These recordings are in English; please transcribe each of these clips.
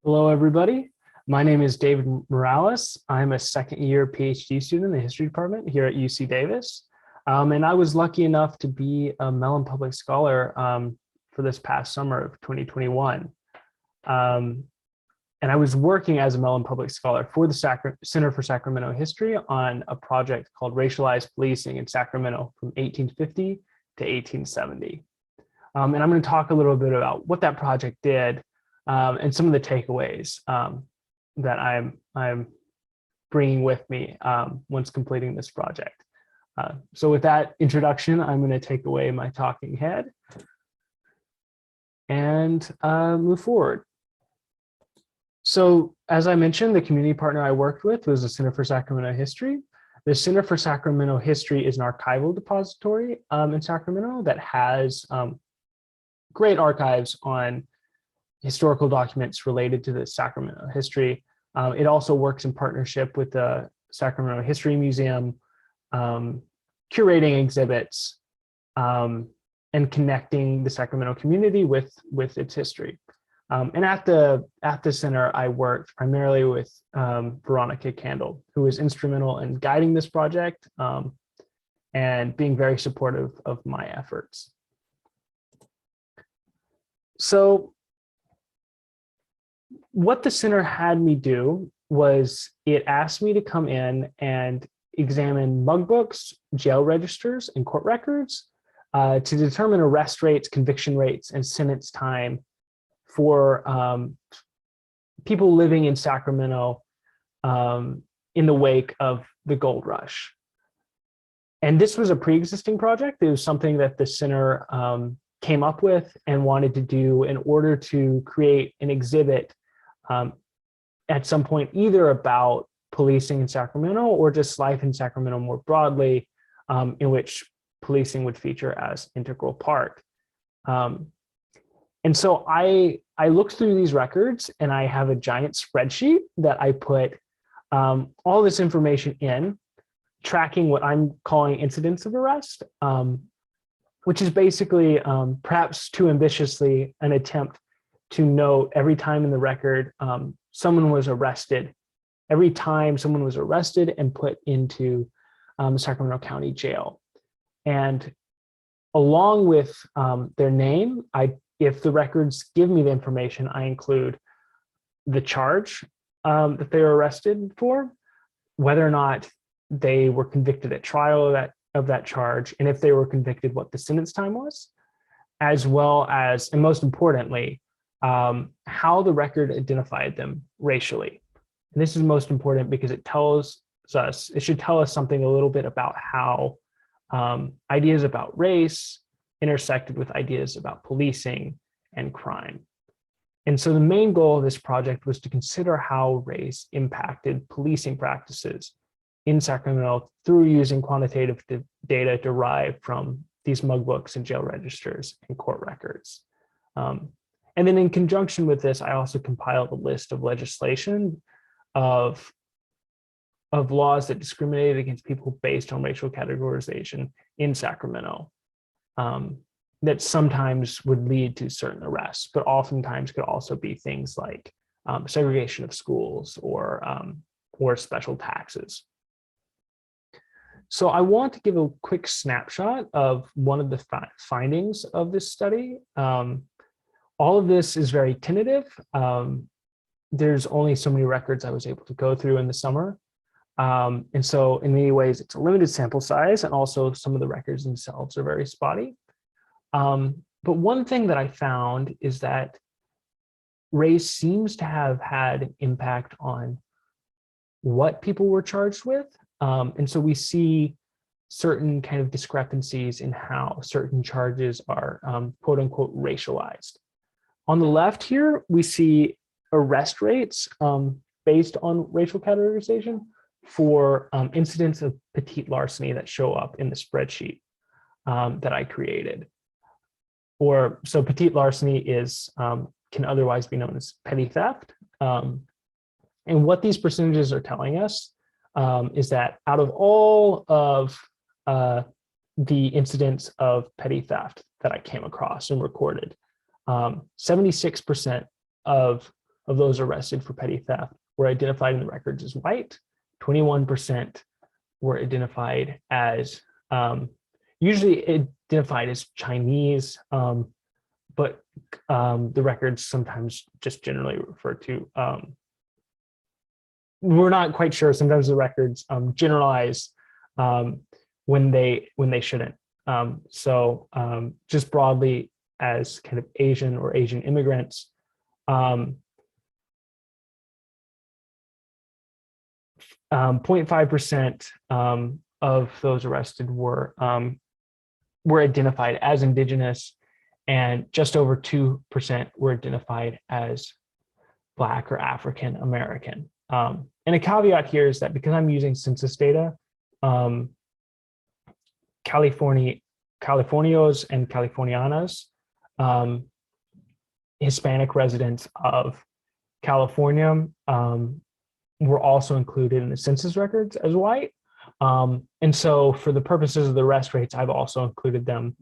Hello, everybody. My name is David Morales. I'm a second-year PhD student in the history department here at UC Davis. And I was lucky enough to be a Mellon Public Scholar for this past summer of 2021. And I was working as a Mellon Public Scholar for the Center for Sacramento History on a project called Racialized Policing in Sacramento from 1850 to 1870. And I'm going to talk a little bit about what that project did and some of the takeaways that I'm bringing with me once completing this project. So with that introduction, I'm going to take away my talking head and move forward. So as I mentioned, the community partner I worked with was the Center for Sacramento History. The Center for Sacramento History is an archival depository in Sacramento that has great archives on historical documents related to the Sacramento history. It also works in partnership with the Sacramento History Museum, curating exhibits and connecting the Sacramento community with its history. And at the center, I worked primarily with Veronica Candle, who was instrumental in guiding this project and being very supportive of my efforts. So what the center had me do was it asked me to come in and examine mug books, jail registers, and court records to determine arrest rates, conviction rates, and sentence time for people living in Sacramento in the wake of the gold rush. And this was a pre-existing project. It was something that the center came up with and wanted to do in order to create an exhibit at some point, either about policing in Sacramento or just life in Sacramento more broadly, in which policing would feature as integral part. And so I looked through these records and I have a giant spreadsheet that I put all this information in, tracking what I'm calling incidents of arrest, which is basically perhaps too ambitiously an attempt to note every time in the record someone was arrested, every time someone was arrested and put into Sacramento County Jail. And along with their name, if the records give me the information, I include the charge that they were arrested for, whether or not they were convicted at trial of that charge, and if they were convicted, what the sentence time was, as well as, and most importantly, how the record identified them racially. And this is most important because it should tell us something a little bit about how ideas about race intersected with ideas about policing and crime. And so the main goal of this project was to consider how race impacted policing practices in Sacramento through using quantitative data derived from these mug books and jail registers and court records. And then in conjunction with this, I also compiled a list of legislation of laws that discriminated against people based on racial categorization in Sacramento that sometimes would lead to certain arrests, but oftentimes could also be things like segregation of schools or special taxes. So I want to give a quick snapshot of one of the findings of this study. All of this is very tentative. There's only so many records I was able to go through in the summer. And so in many ways, it's a limited sample size, and also some of the records themselves are very spotty. But one thing that I found is that race seems to have had an impact on what people were charged with. And so we see certain kind of discrepancies in how certain charges are quote unquote racialized. On the left here, we see arrest rates based on racial categorization for incidents of petite larceny that show up in the spreadsheet that I created. So petite larceny can otherwise be known as petty theft. And what these percentages are telling us is that out of all of the incidents of petty theft that I came across and recorded, 76% of of those arrested for petty theft were identified in the records as white. 21% were identified as, usually identified as Chinese, but the records sometimes just generally refer to, we're not quite sure. Sometimes the records generalize when they shouldn't. So just broadly as kind of Asian or Asian immigrants, 0.5% of those arrested were identified as indigenous, and just over 2% were identified as Black or African American. And a caveat here is that because I'm using census data, Californios and Californianas, Hispanic residents of California, were also included in the census records as white. And so for the purposes of the arrest rates, I've also included them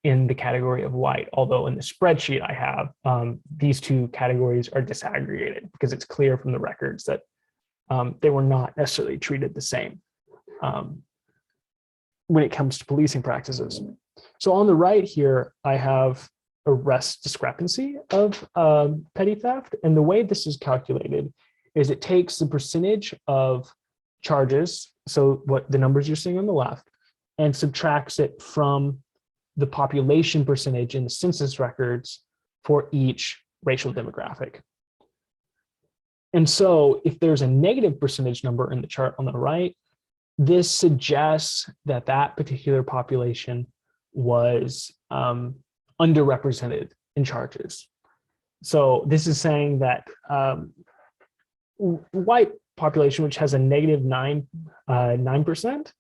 in the category of white, although in the spreadsheet I have, these two categories are disaggregated because it's clear from the records that they were not necessarily treated the same when it comes to policing practices. So on the right here, I have arrest discrepancy of petty theft. And the way this is calculated is it takes the percentage of charges, so what the numbers you're seeing on the left, and subtracts it from the population percentage in the census records for each racial demographic. And so if there's a negative percentage number in the chart on the right, this suggests that that particular population was underrepresented in charges. So this is saying that white population, which has a negative 9%,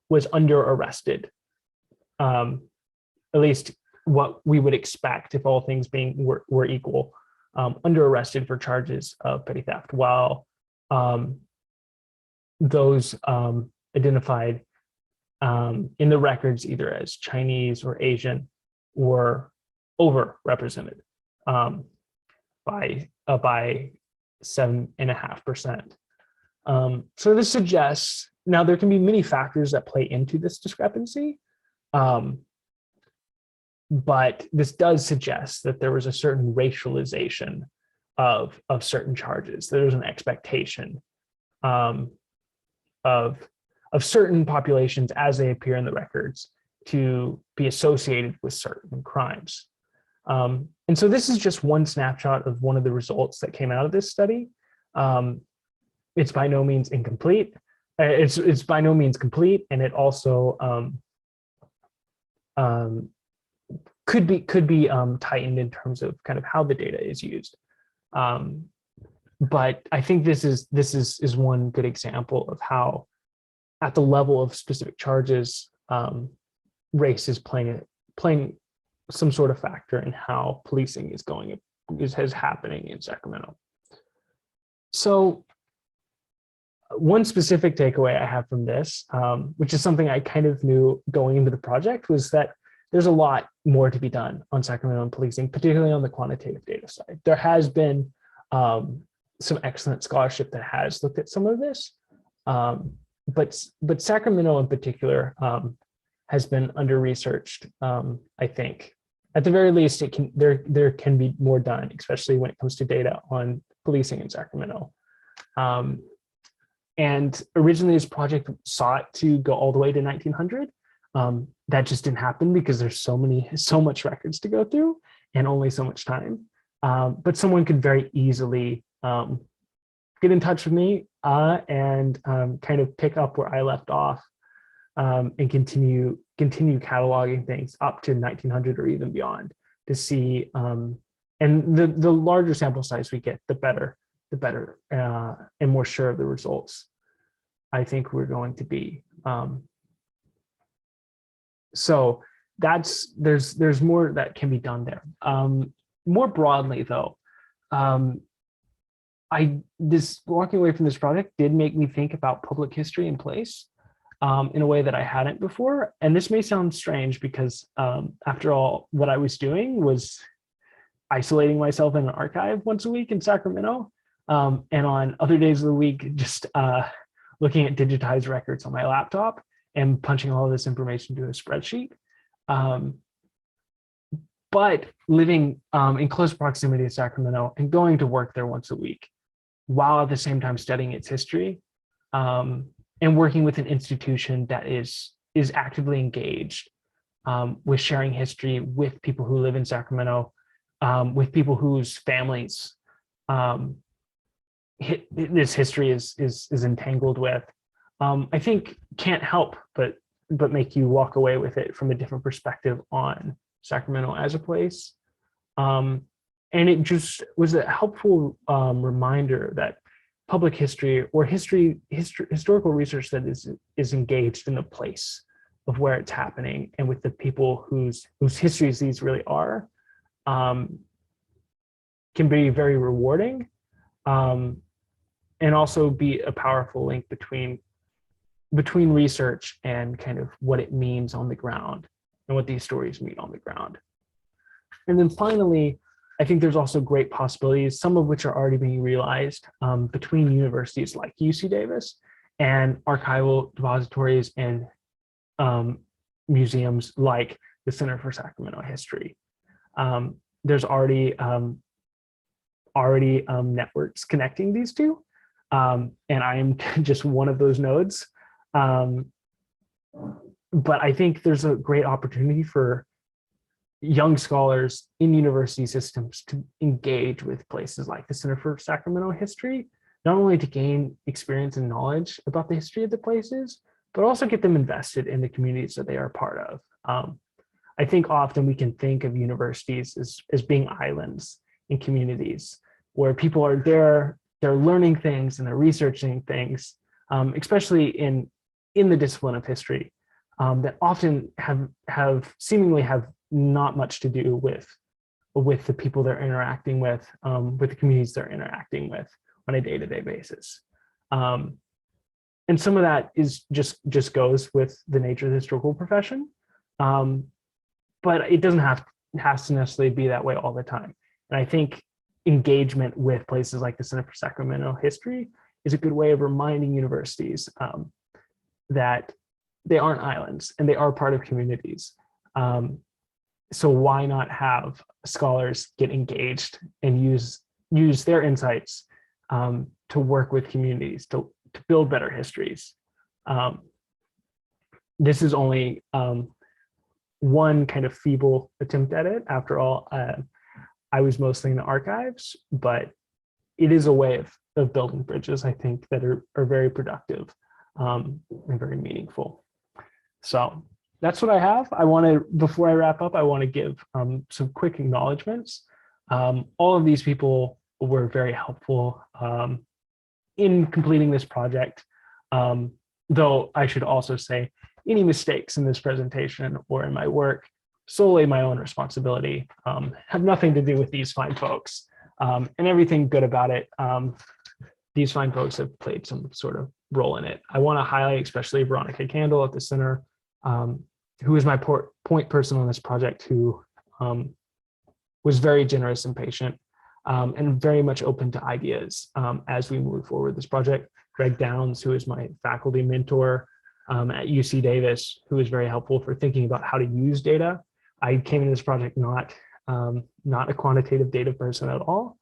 was under arrested, at least what we would expect if all things being were equal, under arrested for charges of petty theft, while those identified in the records either as Chinese or Asian were overrepresented by 7.5%. So this suggests, now there can be many factors that play into this discrepancy, but this does suggest that there was a certain racialization of certain charges. There was an expectation of certain populations as they appear in the records to be associated with certain crimes. And so this is just one snapshot of one of the results that came out of this study. It's by no means incomplete. It's by no means complete, and it also could be tightened in terms of kind of how the data is used. But I think this is one good example of how, at the level of specific charges, race is playing some sort of factor in how policing is happening in Sacramento. So one specific takeaway I have from this, which is something I kind of knew going into the project, was that there's a lot more to be done on Sacramento and policing, particularly on the quantitative data side. There has been some excellent scholarship that has looked at some of this, but Sacramento in particular has been under-researched, I think. At the very least, there can be more done, especially when it comes to data on policing in Sacramento. And originally this project sought to go all the way to 1900. That just didn't happen because there's so much records to go through and only so much time. But someone could very easily get in touch with me and kind of pick up where I left off and continue cataloging things up to 1900 or even beyond to see. And the larger sample size we get, the better and more sure of the results I think we're going to be. So there's more that can be done there. More broadly though, this walking away from this project did make me think about public history and place in a way that I hadn't before. And this may sound strange because after all, what I was doing was isolating myself in an archive once a week in Sacramento. And on other days of the week, just looking at digitized records on my laptop and punching all of this information to a spreadsheet. But living in close proximity to Sacramento and going to work there once a week, while at the same time studying its history, and working with an institution that is actively engaged with sharing history with people who live in Sacramento, with people whose families this history is entangled with, I think can't help but make you walk away with it from a different perspective on Sacramento as a place. And it just was a helpful reminder that public history or historical research that is engaged in the place of where it's happening and with the people whose histories these really are, can be very rewarding, and also be a powerful link between research and kind of what it means on the ground and what these stories mean on the ground. And then finally, I think there's also great possibilities, some of which are already being realized, between universities like UC Davis and archival depositories and museums like the Center for Sacramento History. There's already networks connecting these two, and I am just one of those nodes. But I think there's a great opportunity for young scholars in university systems to engage with places like the Center for Sacramento History, not only to gain experience and knowledge about the history of the places, but also get them invested in the communities that they are part of. I think often we can think of universities as being islands in communities where people are there, they're learning things and they're researching things, especially in the discipline of history, that often have seemingly have not much to do with the people they're interacting with the communities they're interacting with on a day-to-day basis. And some of that is just goes with the nature of the historical profession, but it doesn't has to necessarily be that way all the time. And I think engagement with places like the Center for Sacramento History is a good way of reminding universities that they aren't islands and they are part of communities. So why not have scholars get engaged and use their insights to work with communities to build better histories? This is only one kind of feeble attempt at it. After all, I was mostly in the archives, but it is a way of building bridges, I think, that are very productive and very meaningful. So that's what I have. Before I wrap up, I want to give some quick acknowledgements. All of these people were very helpful in completing this project, though I should also say any mistakes in this presentation or in my work, solely my own responsibility, have nothing to do with these fine folks, and everything good about it. These fine folks have played some sort of role in it. I want to highlight especially Veronica Candle at the center, who is my point person on this project, who was very generous and patient, and very much open to ideas as we move forward this project. Greg Downs, who is my faculty mentor at UC Davis, who is very helpful for thinking about how to use data. I came into this project not a quantitative data person at all,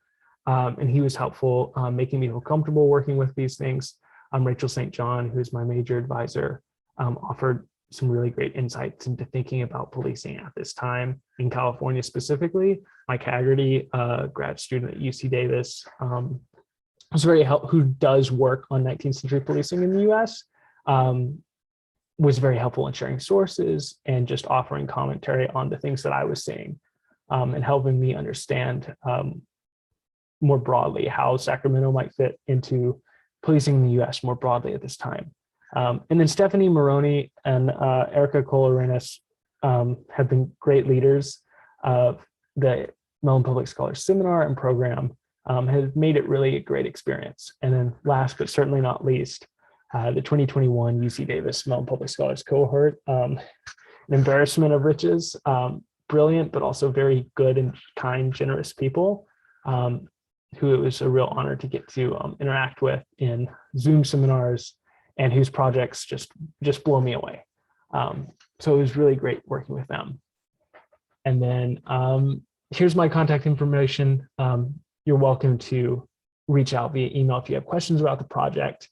and he was helpful making me feel comfortable working with these things. Rachel St. John, who is my major advisor, offered some really great insights into thinking about policing at this time in California specifically. Mike Haggerty, grad student at UC Davis, was very helpful, who does work on 19th century policing in the US, was very helpful in sharing sources and just offering commentary on the things that I was seeing, and helping me understand more broadly how Sacramento might fit into policing in the US more broadly at this time. And then Stephanie Maroney and Erica Colarenas have been great leaders of the Mellon Public Scholars Seminar and program, have made it really a great experience. And then last but certainly not least, the 2021 UC Davis Mellon Public Scholars cohort, an embarrassment of riches. brilliant, but also very good and kind, generous people, who it was a real honor to get to interact with in Zoom seminars, and whose projects just blow me away. So it was really great working with them. And then here's my contact information. You're welcome to reach out via email if you have questions about the project,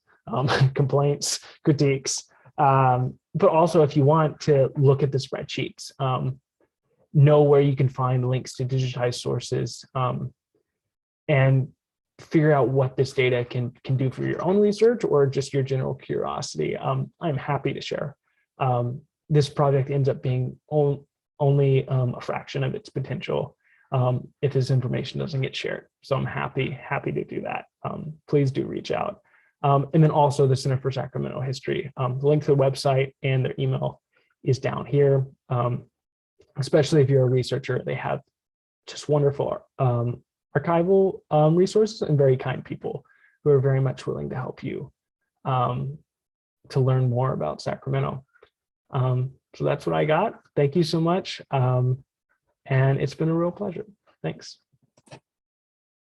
complaints, critiques, but also if you want to look at the spreadsheets, know where you can find links to digitized sources, and figure out what this data can do for your own research or just your general curiosity. I'm happy to share. This project ends up being only a fraction of its potential if this information doesn't get shared. So I'm happy to do that. Please do reach out. And then also the Center for Sacramento History. The link to the website and their email is down here. Especially if you're a researcher, they have just wonderful archival resources and very kind people who are very much willing to help you to learn more about Sacramento. So that's what I got. Thank you so much. And it's been a real pleasure. Thanks.